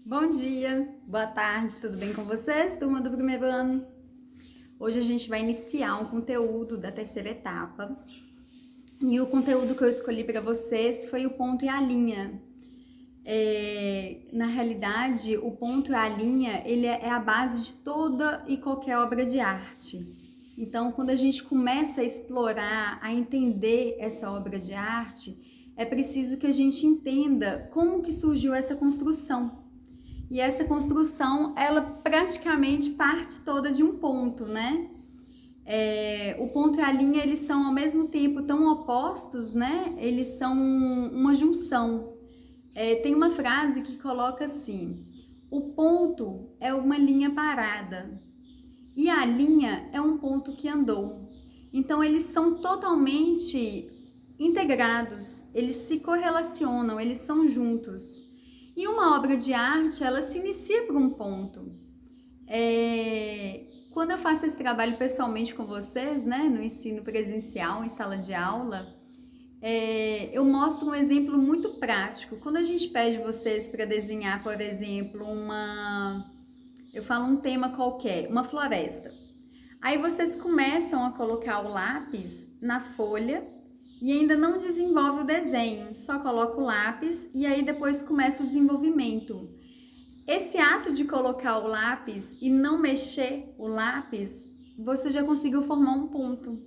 Bom dia, boa tarde, tudo bem com vocês, turma do primeiro ano? Hoje a gente vai iniciar um conteúdo da terceira etapa e o conteúdo que eu escolhi para vocês foi o ponto e a linha. Na realidade, o ponto e a linha ele é a base de toda e qualquer obra de arte. Então, quando a gente começa a explorar, a entender essa obra de arte, é preciso que a gente entenda como que surgiu essa construção. E essa construção, ela praticamente parte toda de um ponto, né? O ponto e a linha, eles são ao mesmo tempo tão opostos, né? Eles são uma junção. Tem uma frase que coloca assim: o ponto é uma linha parada e a linha é um ponto que andou. Então, eles são totalmente integrados, eles se correlacionam, eles são juntos. E uma obra de arte, ela se inicia por um ponto. Quando eu faço esse trabalho pessoalmente com vocês, né, no ensino presencial, em sala de aula, eu mostro um exemplo muito prático. Quando a gente pede vocês para desenhar, por exemplo, eu falo um tema qualquer, uma floresta. Aí vocês começam a colocar o lápis na folha e ainda não desenvolve o desenho, só coloca o lápis e aí depois começa o desenvolvimento. Esse ato de colocar o lápis e não mexer o lápis, você já conseguiu formar um ponto.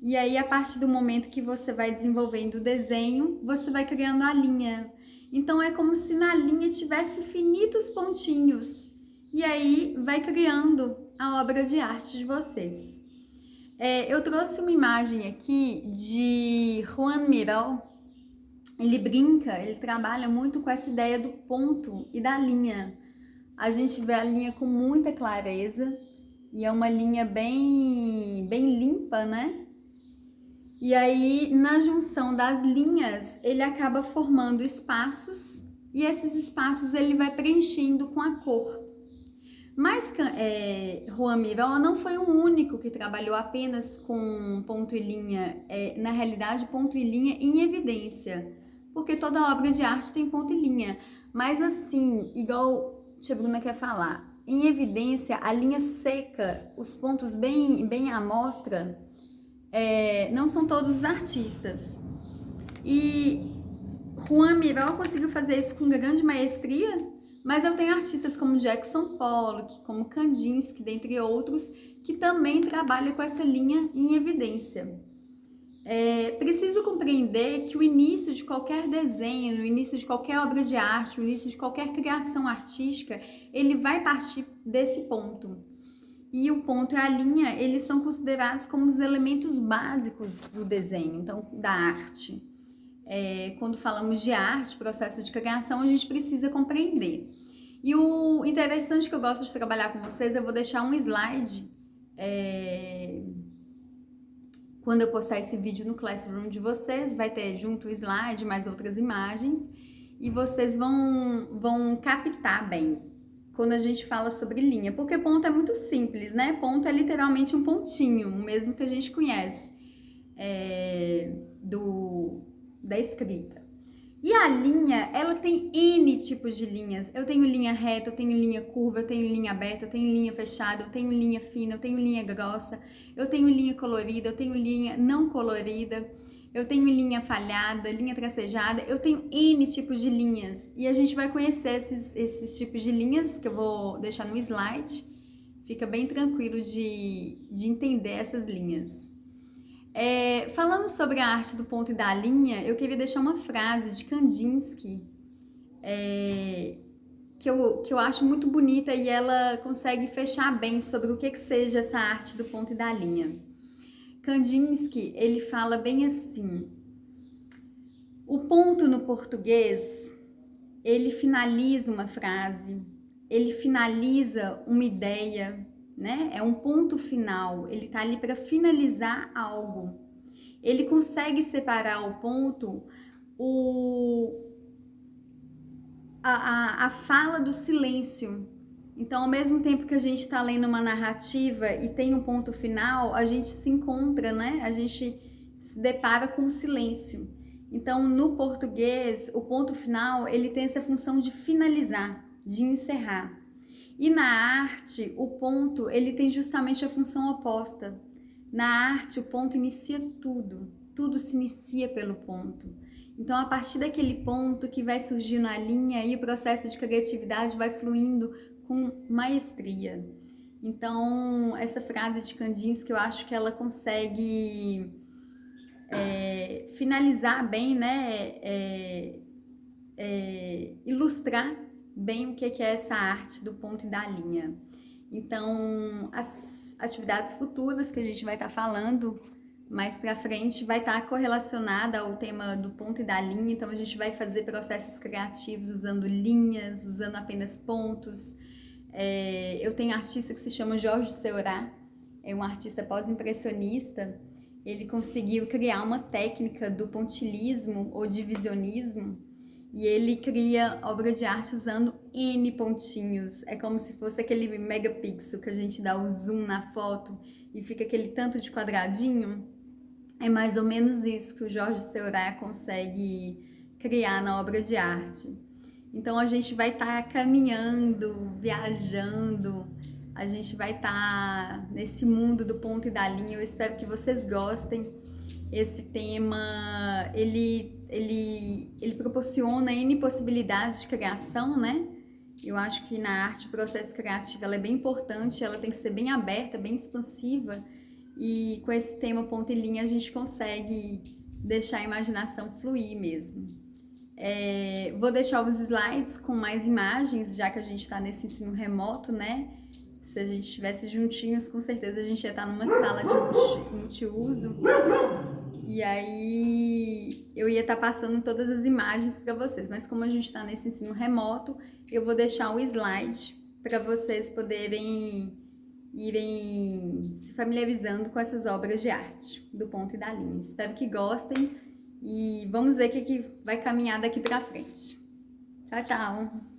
E aí, a partir do momento que você vai desenvolvendo o desenho, você vai criando a linha. Então, é como se na linha tivesse infinitos pontinhos. E aí, vai criando a obra de arte de vocês. Eu trouxe uma imagem aqui de Juan Miró. Ele trabalha muito com essa ideia do ponto e da linha. A gente vê a linha com muita clareza e é uma linha bem limpa, né? E aí, na junção das linhas, ele acaba formando espaços e esses espaços ele vai preenchendo com a cor. Mas Juan Miró não foi o único que trabalhou apenas com ponto e linha, na realidade ponto e linha em evidência, porque toda obra de arte tem ponto e linha, mas assim, igual Tia Bruna quer falar, em evidência, a linha seca, os pontos bem à mostra, não são todos os artistas. E Juan Miró conseguiu fazer isso com grande maestria, mas eu tenho artistas como Jackson Pollock, como Kandinsky, dentre outros, que também trabalham com essa linha em evidência. Preciso compreender que o início de qualquer desenho, o início de qualquer obra de arte, o início de qualquer criação artística, ele vai partir desse ponto. E o ponto e a linha, eles são considerados como os elementos básicos do desenho, então, da arte. Quando falamos de arte, processo de criação, a gente precisa compreender. E o interessante que eu gosto de trabalhar com vocês, eu vou deixar um slide quando eu postar esse vídeo no Classroom de vocês, vai ter junto o slide, mais outras imagens, e vocês vão captar bem quando a gente fala sobre linha, porque ponto é muito simples, né? Ponto é literalmente um pontinho, o mesmo que a gente conhece da escrita. E a linha, ela tem N tipos de linhas. Eu tenho linha reta, eu tenho linha curva, eu tenho linha aberta, eu tenho linha fechada, eu tenho linha fina, eu tenho linha grossa, eu tenho linha colorida, eu tenho linha não colorida, eu tenho linha falhada, linha tracejada, eu tenho N tipos de linhas. E a gente vai conhecer esses tipos de linhas, que eu vou deixar no slide. Fica bem tranquilo de entender essas linhas. Falando sobre a arte do ponto e da linha, eu queria deixar uma frase de Kandinsky que eu acho muito bonita e ela consegue fechar bem sobre o que seja essa arte do ponto e da linha. Kandinsky, ele fala bem assim: o ponto no português, ele finaliza uma frase, ele finaliza uma ideia, né? É um ponto final, ele tá ali para finalizar algo. Ele consegue separar o ponto, a fala do silêncio. Então, ao mesmo tempo que a gente está lendo uma narrativa e tem um ponto final, a gente se encontra, né? A gente se depara com o silêncio. Então, no português, o ponto final, ele tem essa função de finalizar. de encerrar. E na arte, o ponto, ele tem justamente a função oposta. Na arte, o ponto inicia tudo. Tudo se inicia pelo ponto. Então, a partir daquele ponto que vai surgindo a linha e o processo de criatividade vai fluindo com maestria. Então, essa frase de Kandinsky, eu acho que ela consegue finalizar bem, né? Ilustrar bem o que é essa arte do ponto e da linha. Então, as atividades futuras que a gente vai estar falando mais para frente vai estar correlacionada ao tema do ponto e da linha. Então, a gente vai fazer processos criativos usando linhas, usando apenas pontos. Eu tenho um artista que se chama Jorge Seurat, é um artista pós-impressionista. Ele conseguiu criar uma técnica do pontilhismo ou divisionismo e ele cria obra de arte usando N pontinhos. É como se fosse aquele megapixel que a gente dá o zoom na foto e fica aquele tanto de quadradinho. É mais ou menos isso que o Jorge Seurat consegue criar na obra de arte. Então a gente vai estar caminhando, viajando, a gente vai estar nesse mundo do ponto e da linha. Eu espero que vocês gostem. Esse tema, ele proporciona N possibilidades de criação, né? Eu acho que na arte o processo criativo ela é bem importante, ela tem que ser bem aberta, bem expansiva. E com esse tema ponto e linha a gente consegue deixar a imaginação fluir mesmo. Vou deixar os slides com mais imagens, já que a gente está nesse ensino remoto, né? Se a gente estivesse juntinhos, com certeza a gente ia estar numa sala de multiuso. E aí eu ia estar passando todas as imagens para vocês. Mas como a gente está nesse ensino remoto, eu vou deixar o slide para vocês poderem irem se familiarizando com essas obras de arte do ponto e da linha. Espero que gostem e vamos ver o que vai caminhar daqui para frente. Tchau, tchau!